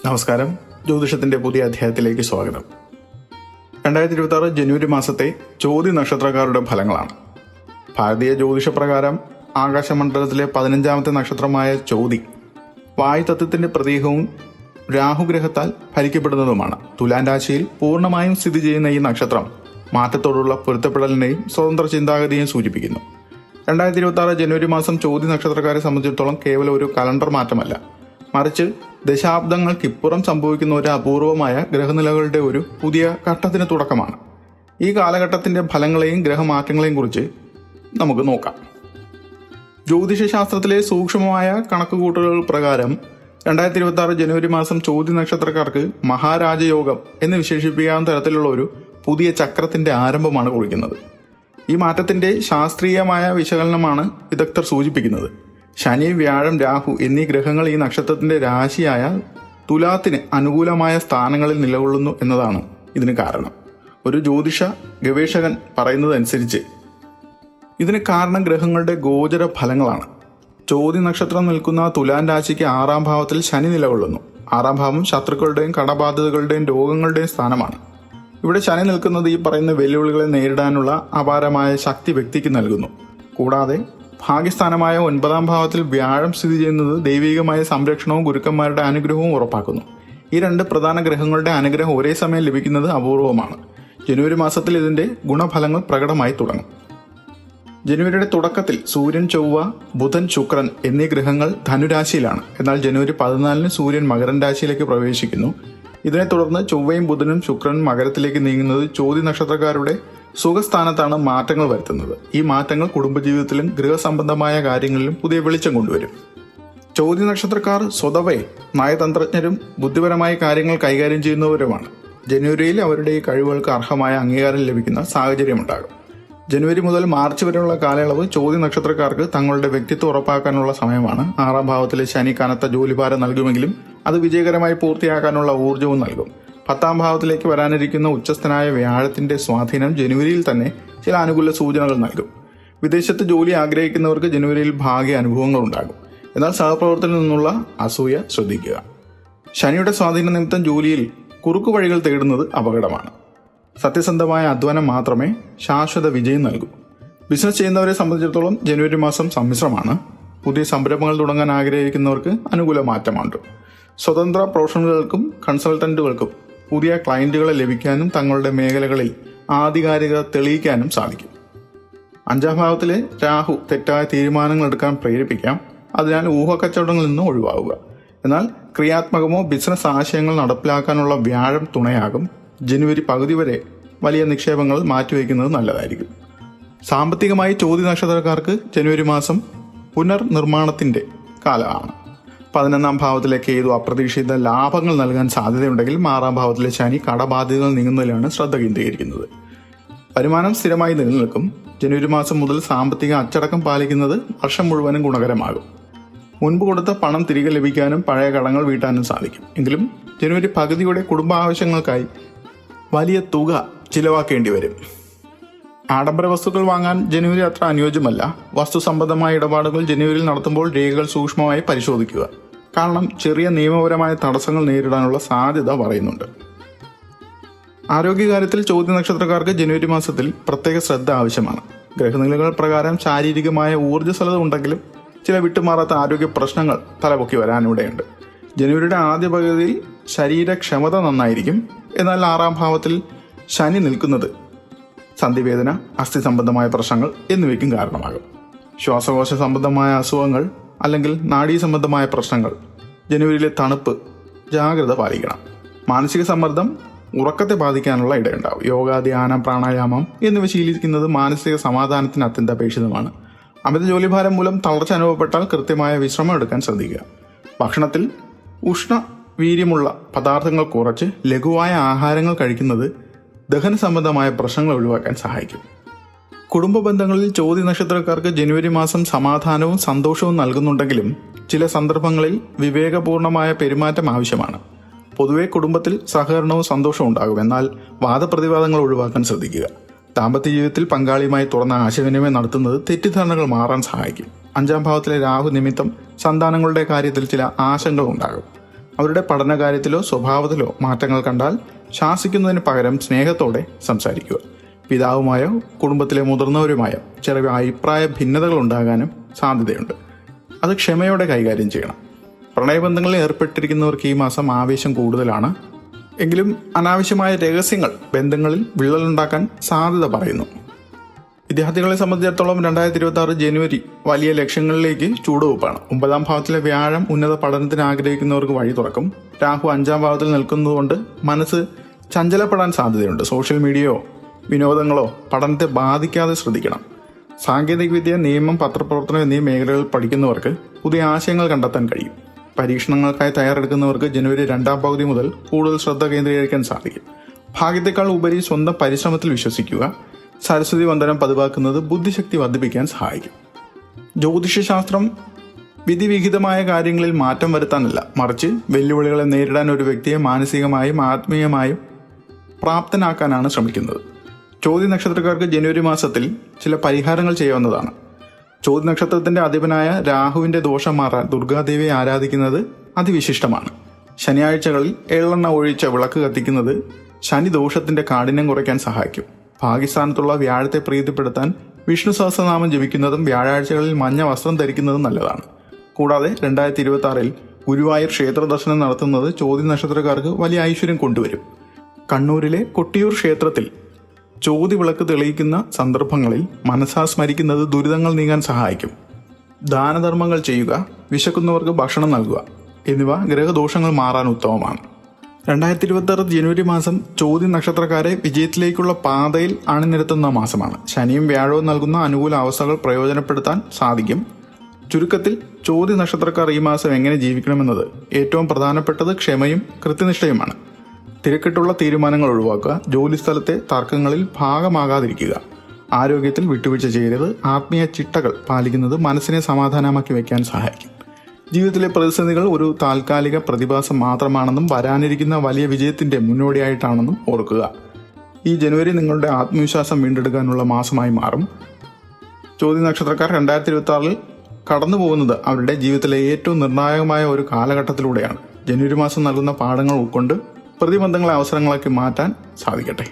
നമസ്കാരം. ജ്യോതിഷത്തിന്റെ പുതിയ അധ്യായത്തിലേക്ക് സ്വാഗതം. 2026 ജനുവരി മാസത്തെ ചോതി നക്ഷത്രക്കാരുടെ ഫലങ്ങളാണ്. ഭാരതീയ ജ്യോതിഷപ്രകാരം ആകാശമണ്ഡലത്തിലെ 15ാമത്തെ നക്ഷത്രമായ ചോതി വായുതത്വത്തിന്റെ പ്രതീകവും രാഹുഗ്രഹത്താൽ ഭരിക്കപ്പെടുന്നതുമാണ്. തുലാം രാശിയിൽ പൂർണ്ണമായും സ്ഥിതി ചെയ്യുന്ന ഈ നക്ഷത്രം മാറ്റത്തോടുള്ള പൊരുത്തപ്പെടലിനെയും സ്വതന്ത്ര ചിന്താഗതിയെയും സൂചിപ്പിക്കുന്നു. 2026 ജനുവരി മാസം ചോതി നക്ഷത്രക്കാരെ സംബന്ധിച്ചിടത്തോളം കേവലം ഒരു കലണ്ടർ മാറ്റമല്ല, മറിച്ച് ദശാബ്ദങ്ങൾക്കിപ്പുറം സംഭവിക്കുന്ന ഒരു അപൂർവമായ ഗ്രഹനിലകളുടെ ഒരു പുതിയ ഘട്ടത്തിന് തുടക്കമാണ്. ഈ കാലഘട്ടത്തിന്റെ ഫലങ്ങളെയും ഗ്രഹമാറ്റങ്ങളെയും കുറിച്ച് നമുക്ക് നോക്കാം. ജ്യോതിഷശാസ്ത്രത്തിലെ സൂക്ഷ്മമായ കണക്കുകൂട്ടലുകൾ പ്രകാരം 2026 ജനുവരി മാസം ചോതി നക്ഷത്രക്കാർക്ക് മഹാരാജയോഗം എന്ന് വിശേഷിപ്പിക്കാവുന്ന തരത്തിലുള്ള ഒരു പുതിയ ചക്രത്തിന്റെ ആരംഭമാണ് കുറിക്കുന്നത്. ഈ മാറ്റത്തിന്റെ ശാസ്ത്രീയമായ വിശകലനമാണ് വിദഗ്ധർ സൂചിപ്പിക്കുന്നത്. ശനി, വ്യാഴം, രാഹു എന്നീ ഗ്രഹങ്ങൾ ഈ നക്ഷത്രത്തിന്റെ രാശിയായ തുലാത്തിന് അനുകൂലമായ സ്ഥാനങ്ങളിൽ നിലകൊള്ളുന്നു എന്നതാണ് ഇതിന് കാരണം. ഒരു ജ്യോതിഷ ഗവേഷകൻ പറയുന്നതനുസരിച്ച് ഇതിന് കാരണം ഗ്രഹങ്ങളുടെ ഗോചര ഫലങ്ങളാണ്. ചോതി നക്ഷത്രം നിൽക്കുന്ന തുലാം രാശിക്ക് 6ാം ഭാവത്തിൽ ശനി നിലകൊള്ളുന്നു. 6ാം ഭാവം ശത്രുക്കളുടെയും കടബാധ്യതകളുടെയും രോഗങ്ങളുടെയും സ്ഥാനമാണ്. ഇവിടെ ശനി നിൽക്കുന്നത് ഈ പറയുന്ന വെല്ലുവിളികളെ നേരിടാനുള്ള അപാരമായ ശക്തി വ്യക്തിക്ക് നൽകുന്നു. കൂടാതെ ഭാഗ്യസ്ഥാനമായ 9ാം ഭാവത്തിൽ വ്യാഴം സ്ഥിതി ചെയ്യുന്നത് ദൈവികമായ സംരക്ഷണവും ഗുരുക്കന്മാരുടെ അനുഗ്രഹവും ഉറപ്പാക്കുന്നു. ഈ രണ്ട് പ്രധാന ഗ്രഹങ്ങളുടെ അനുഗ്രഹം ഒരേ സമയം ലഭിക്കുന്നത് അപൂർവമാണ്. ജനുവരി മാസത്തിൽ ഇതിന്റെ ഗുണഫലങ്ങൾ പ്രകടമായി തുടങ്ങും. ജനുവരിയുടെ തുടക്കത്തിൽ സൂര്യൻ, ചൊവ്വ, ബുധൻ, ശുക്രൻ എന്നീ ഗ്രഹങ്ങൾ ധനുരാശിയിലാണ്. എന്നാൽ ജനുവരി 14 സൂര്യൻ മകരൻ രാശിയിലേക്ക് പ്രവേശിക്കുന്നു. ഇതിനെ തുടർന്ന് ചൊവ്വയും ബുധനും ശുക്രനും മകരത്തിലേക്ക് നീങ്ങുന്നത് ചോതി നക്ഷത്രക്കാരുടെ സുഖസ്ഥാനത്താണ് മാറ്റങ്ങൾ വരുത്തുന്നത്. ഈ മാറ്റങ്ങൾ കുടുംബജീവിതത്തിലും ഗൃഹസംബന്ധമായ കാര്യങ്ങളിലും പുതിയ വെളിച്ചം കൊണ്ടുവരും. ചോതി നക്ഷത്രക്കാർ സ്വതവേ നയതന്ത്രജ്ഞരും ബുദ്ധിപരമായ കാര്യങ്ങൾ കൈകാര്യം ചെയ്യുന്നവരുമാണ്. ജനുവരിയിൽ അവരുടെ ഈ കഴിവുകൾക്ക് അർഹമായ അംഗീകാരം ലഭിക്കുന്ന സാഹചര്യമുണ്ടാകും. ജനുവരി മുതൽ മാർച്ച് വരെയുള്ള കാലയളവ് ചോതി നക്ഷത്രക്കാർക്ക് തങ്ങളുടെ വ്യക്തിത്വം ഉറപ്പാക്കാനുള്ള സമയമാണ്. 6ാം ഭാവത്തിലെ ശനി കനത്ത ജോലിഭാരം നൽകുമെങ്കിലും അത് വിജയകരമായി പൂർത്തിയാക്കാനുള്ള ഊർജ്ജവും നൽകും. 10ാം ഭാവത്തിലേക്ക് വരാനിരിക്കുന്ന ഉച്ചസ്ഥനായ വ്യാഴത്തിന്റെ സ്വാധീനം ജനുവരിയിൽ തന്നെ ചില അനുകൂല സൂചനകൾ നൽകും. വിദേശത്ത് ജോലി ആഗ്രഹിക്കുന്നവർക്ക് ജനുവരിയിൽ ഭാഗ്യ അനുഭവങ്ങൾ ഉണ്ടാകും. എന്നാൽ സഹപ്രവർത്തകരിൽ നിന്നുള്ള അസൂയ ശ്രദ്ധിക്കുക. ശനിയുടെ സ്വാധീന നിമിത്തം ജോലിയിൽ കുറുക്കു വഴികൾ തേടുന്നത് അപകടമാണ്. സത്യസന്ധമായ അധ്വാനം മാത്രമേ ശാശ്വത വിജയം നൽകൂ. ബിസിനസ് ചെയ്യുന്നവരെ സംബന്ധിച്ചിടത്തോളം ജനുവരി മാസം സമ്മിശ്രമാണ്. പുതിയ സംരംഭങ്ങൾ തുടങ്ങാൻ ആഗ്രഹിക്കുന്നവർക്ക് അനുകൂല മാറ്റമുണ്ട്. സ്വതന്ത്ര പ്രൊഫഷണലുകൾക്കും കൺസൾട്ടന്റുകൾക്കും പുതിയ ക്ലയന്റുകളെ ലഭിക്കാനും തങ്ങളുടെ മേഖലകളിൽ ആധികാരികത തെളിയിക്കാനും സാധിക്കും. 5ാം ഭാവത്തിലെ രാഹു തെറ്റായ തീരുമാനങ്ങൾ എടുക്കാൻ പ്രേരിപ്പിക്കാം. അതിനാൽ ഊഹക്കച്ചവടങ്ങളിൽ നിന്ന് ഒഴിവാവുക. എന്നാൽ ക്രിയാത്മകമോ ബിസിനസ് ആശയങ്ങൾ നടപ്പിലാക്കാനുള്ള വ്യാഴം തുണയാകും. ജനുവരി പകുതി വരെ വലിയ നിക്ഷേപങ്ങൾ മാറ്റിവെക്കുന്നത് നല്ലതായിരിക്കും. സാമ്പത്തികമായി ചോതി നക്ഷത്രക്കാർക്ക് ജനുവരി മാസം പുനർനിർമ്മാണത്തിന്റെ കാലമാണ്. 11ാം ഭാവത്തിലെ കേതു അപ്രതീക്ഷിത ലാഭങ്ങൾ നൽകാൻ സാധ്യതയുണ്ടെങ്കിൽ 6ാം ഭാവത്തിലെ ശനി കടബാധ്യതകൾ നീങ്ങുന്നതിലാണ് ശ്രദ്ധ കേന്ദ്രീകരിക്കുന്നത്. വരുമാനം സ്ഥിരമായി നിലനിൽക്കും. ജനുവരി മാസം മുതൽ സാമ്പത്തിക അച്ചടക്കം പാലിക്കുന്നത് വർഷം മുഴുവനും ഗുണകരമാകും. മുൻപ് കൊടുത്ത പണം തിരികെ ലഭിക്കാനും പഴയ കടങ്ങൾ വീട്ടാനും സാധിക്കും. എങ്കിലും ജനുവരി പകുതിയോടെ കുടുംബാവശ്യങ്ങൾക്കായി വലിയ തുക ചിലവാക്കേണ്ടി വരും. ആഡംബര വസ്തുക്കൾ വാങ്ങാൻ ജനുവരി അത്ര അനുയോജ്യമല്ല. വസ്തു സംബന്ധമായ ഇടപാടുകൾ ജനുവരിയിൽ നടത്തുമ്പോൾ രേഖകൾ സൂക്ഷ്മമായി പരിശോധിക്കുക. കാരണം ചെറിയ നിയമപരമായ തടസ്സങ്ങൾ നേരിടാനുള്ള സാധ്യത പറയുന്നുണ്ട്. ആരോഗ്യകാര്യത്തിൽ ചോതി നക്ഷത്രക്കാർക്ക് ജനുവരി മാസത്തിൽ പ്രത്യേക ശ്രദ്ധ ആവശ്യമാണ്. ഗ്രഹനിലകൾ പ്രകാരം ശാരീരികമായ ഊർജ്ജസ്വലത ഉണ്ടെങ്കിലും ചില വിട്ടുമാറാത്ത ആരോഗ്യ പ്രശ്നങ്ങൾ തലപൊക്കി വരാനിവിടെയുണ്ട്. ജനുവരിയുടെ ആദ്യ പകുതിയിൽ ശരീരക്ഷമത നന്നായിരിക്കും. എന്നാൽ 6ാം ഭാവത്തിൽ ശനി നിൽക്കുന്നത് സന്ധിവേദന, അസ്ഥി സംബന്ധമായ പ്രശ്നങ്ങൾ എന്നിവയ്ക്കും കാരണമാകും. ശ്വാസകോശ സംബന്ധമായ അസുഖങ്ങൾ അല്ലെങ്കിൽ നാഡീ സംബന്ധമായ പ്രശ്നങ്ങൾ, ജനുവരിയിലെ തണുപ്പ്, ജാഗ്രത പാലിക്കണം. മാനസിക സമ്മർദ്ദം ഉറക്കത്തെ ബാധിക്കാനുള്ള ഇടയുണ്ടാവും. യോഗ, ധ്യാനം, പ്രാണായാമം എന്നിവ ശീലിക്കുന്നത് മാനസിക സമാധാനത്തിന് അത്യന്താപേക്ഷിതമാണ്. അമിത ജോലിഭാരം മൂലം തളർച്ച അനുഭവപ്പെട്ടാൽ കൃത്യമായ വിശ്രമം എടുക്കാൻ ശ്രദ്ധിക്കുക. ഭക്ഷണത്തിൽ ഉഷ്ണവീര്യമുള്ള പദാർത്ഥങ്ങൾ കുറച്ച് ലഘുവായ ആഹാരങ്ങൾ കഴിക്കുന്നത് ദഹന സംബന്ധമായ പ്രശ്നങ്ങൾ ഒഴിവാക്കാൻ സഹായിക്കും. കുടുംബ ബന്ധങ്ങളിൽ ചോതി നക്ഷത്രക്കാർക്ക് ജനുവരി മാസം സമാധാനവും സന്തോഷവും നൽകുന്നുണ്ടെങ്കിലും ചില സന്ദർഭങ്ങളിൽ വിവേകപൂർണമായ പെരുമാറ്റം ആവശ്യമാണ്. പൊതുവെ കുടുംബത്തിൽ സഹകരണവും സന്തോഷവും ഉണ്ടാകും. എന്നാൽ വാദപ്രതിവാദങ്ങൾ ഒഴിവാക്കാൻ ശ്രദ്ധിക്കുക. ദാമ്പത്യ ജീവിതത്തിൽ പങ്കാളിയുമായി തുറന്ന ആശയവിനിമയം നടത്തുന്നത് തെറ്റിദ്ധാരണകൾ മാറാൻ സഹായിക്കും. 5ാം ഭാവത്തിലെ രാഹു നിമിത്തം സന്താനങ്ങളുടെ കാര്യത്തിൽ ചില ആശങ്കകൾ ഉണ്ടാകും. അവരുടെ പഠനകാര്യത്തിലോ സ്വഭാവത്തിലോ മാറ്റങ്ങൾ കണ്ടാൽ ശാസിക്കുന്നതിന് പകരം സ്നേഹത്തോടെ സംസാരിക്കുക. പിതാവുമായോ കുടുംബത്തിലെ മുതിർന്നവരുമായോ ചെറിയ അഭിപ്രായ ഭിന്നതകൾ ഉണ്ടാകാനും സാധ്യതയുണ്ട്. അത് ക്ഷമയോടെ കൈകാര്യം ചെയ്യണം. പ്രണയബന്ധങ്ങളിൽ ഏർപ്പെട്ടിരിക്കുന്നവർക്ക് ഈ മാസം ആവേശം കൂടുതലാണ്. എങ്കിലും അനാവശ്യമായ രഹസ്യങ്ങൾ ബന്ധങ്ങളിൽ വിള്ളലുണ്ടാക്കാൻ സാധ്യത പറയുന്നു. വിദ്യാർത്ഥികളെ സംബന്ധിച്ചിടത്തോളം 2026 ജനുവരി വലിയ ലക്ഷ്യങ്ങളിലേക്ക് ചൂടുവെപ്പാണ്. 9ാം ഭാവത്തിലെ വ്യാഴം ഉന്നത പഠനത്തിന് ആഗ്രഹിക്കുന്നവർക്ക് വഴി തുറക്കും. രാഹു 5ാം ഭാവത്തിൽ നിൽക്കുന്നതുകൊണ്ട് മനസ്സ് ചഞ്ചലപ്പെടാൻ സാധ്യതയുണ്ട്. സോഷ്യൽ മീഡിയയോ വിനോദങ്ങളോ പഠനത്തെ ബാധിക്കാതെ ശ്രദ്ധിക്കണം. സാങ്കേതികവിദ്യ, നിയമം, പത്രപ്രവർത്തനം എന്നീ മേഖലകളിൽ പഠിക്കുന്നവർക്ക് പുതിയ ആശയങ്ങൾ കണ്ടെത്താൻ കഴിയും. പരീക്ഷണങ്ങൾക്കായി തയ്യാറെടുക്കുന്നവർക്ക് ജനുവരി 2ാം പകുതി മുതൽ കൂടുതൽ ശ്രദ്ധ കേന്ദ്രീകരിക്കാൻ സാധിക്കും. ഭാഗ്യത്തെക്കാൾ ഉപരി സ്വന്തം പരിശ്രമത്തിൽ വിശ്വസിക്കുക. സരസ്വതി വന്ദനം പതിവാക്കുന്നത് ബുദ്ധിശക്തി വർദ്ധിപ്പിക്കാൻ സഹായിക്കും. ജ്യോതിഷശാസ്ത്രം വിധിവിഹിതമായ കാര്യങ്ങളിൽ മാറ്റം വരുത്താനല്ല, മറിച്ച് വെല്ലുവിളികളെ നേരിടാൻ ഒരു വ്യക്തിയെ മാനസികമായും ആത്മീയമായും പ്രാപ്തനാക്കാനാണ് ശ്രമിക്കുന്നത്. ചോതി നക്ഷത്രക്കാർക്ക് ജനുവരി മാസത്തിൽ ചില പരിഹാരങ്ങൾ ചെയ്യാവുന്നതാണ്. ചോതി നക്ഷത്രത്തിന്റെ അധിപനായ രാഹുവിന്റെ ദോഷം മാറാൻ ദുർഗാദേവിയെ ആരാധിക്കുന്നത് അതിവിശിഷ്ടമാണ്. ശനിയാഴ്ചകളിൽ എള്ളെണ്ണ ഒഴിച്ച വിളക്ക് കത്തിക്കുന്നത് ശനി ദോഷത്തിന്റെ കാഠിന്യം കുറയ്ക്കാൻ സഹായിക്കും. ഭാഗ്യസ്ഥാനത്തുള്ള വ്യാഴത്തെ പ്രീതിപ്പെടുത്താൻ വിഷ്ണു സഹസ്രനാമം ജപിക്കുന്നതും വ്യാഴാഴ്ചകളിൽ മഞ്ഞ വസ്ത്രം ധരിക്കുന്നതും നല്ലതാണ്. കൂടാതെ 2026 ഗുരുവായൂർ ക്ഷേത്ര ദർശനം നടത്തുന്നത് ചോതി നക്ഷത്രക്കാർക്ക് വലിയ ഐശ്വര്യം കൊണ്ടുവരും. കണ്ണൂരിലെ കൊട്ടിയൂർ ക്ഷേത്രത്തിൽ ചോതി വിളക്ക് തെളിയിക്കുന്ന സന്ദർഭങ്ങളിൽ മനസ്സാ സ്മരിക്കുന്നത് ദുരിതങ്ങൾ നീങ്ങാൻ സഹായിക്കും. ദാനധർമ്മങ്ങൾ ചെയ്യുക, വിശക്കുന്നവർക്ക് ഭക്ഷണം നൽകുക എന്നിവ ഗ്രഹദോഷങ്ങൾ മാറാൻ ഉത്തമമാണ്. 2026 ജനുവരി മാസം ചോതി നക്ഷത്രക്കാരെ വിജയത്തിലേക്കുള്ള പാതയിൽ അണിനിരത്തുന്ന മാസമാണ്. ശനിയും വ്യാഴവും നൽകുന്ന അനുകൂല അവസ്ഥകൾ പ്രയോജനപ്പെടുത്താൻ സാധിക്കും. ചുരുക്കത്തിൽ ചോതി നക്ഷത്രക്കാർ ഈ മാസം എങ്ങനെ ജീവിക്കണമെന്നത് ഏറ്റവും പ്രധാനപ്പെട്ടത് ക്ഷമയും കൃത്യനിഷ്ഠയുമാണ്. തിരക്കിട്ടുള്ള തീരുമാനങ്ങൾ ഒഴിവാക്കുക. ജോലിസ്ഥലത്തെ തർക്കങ്ങളിൽ ഭാഗമാകാതിരിക്കുക. ആരോഗ്യത്തിൽ വിട്ടുവീഴ്ച ചെയ്യരുത്. ആത്മീയ ചിട്ടകൾ പാലിക്കുന്നത് മനസ്സിനെ സമാധാനമാക്കി വയ്ക്കാൻ സഹായിക്കും. ജീവിതത്തിലെ പ്രതിസന്ധികൾ ഒരു താൽക്കാലിക പ്രതിഭാസം മാത്രമാണെന്നും വരാനിരിക്കുന്ന വലിയ വിജയത്തിന്റെ മുന്നോടിയായിട്ടാണെന്നും ഓർക്കുക. ഈ ജനുവരി നിങ്ങളുടെ ആത്മവിശ്വാസം വീണ്ടെടുക്കാനുള്ള മാസമായി മാറും. ചോതി നക്ഷത്രക്കാർ 2026 കടന്നു പോകുന്നത് അവരുടെ ജീവിതത്തിലെ ഏറ്റവും നിർണായകമായ ഒരു കാലഘട്ടത്തിലൂടെയാണ്. ജനുവരി മാസം നൽകുന്ന പാഠങ്ങൾ ഉൾക്കൊണ്ട് പ്രതിബന്ധങ്ങളെ അവസരങ്ങളാക്കി മാറ്റാൻ സാധിക്കട്ടെ.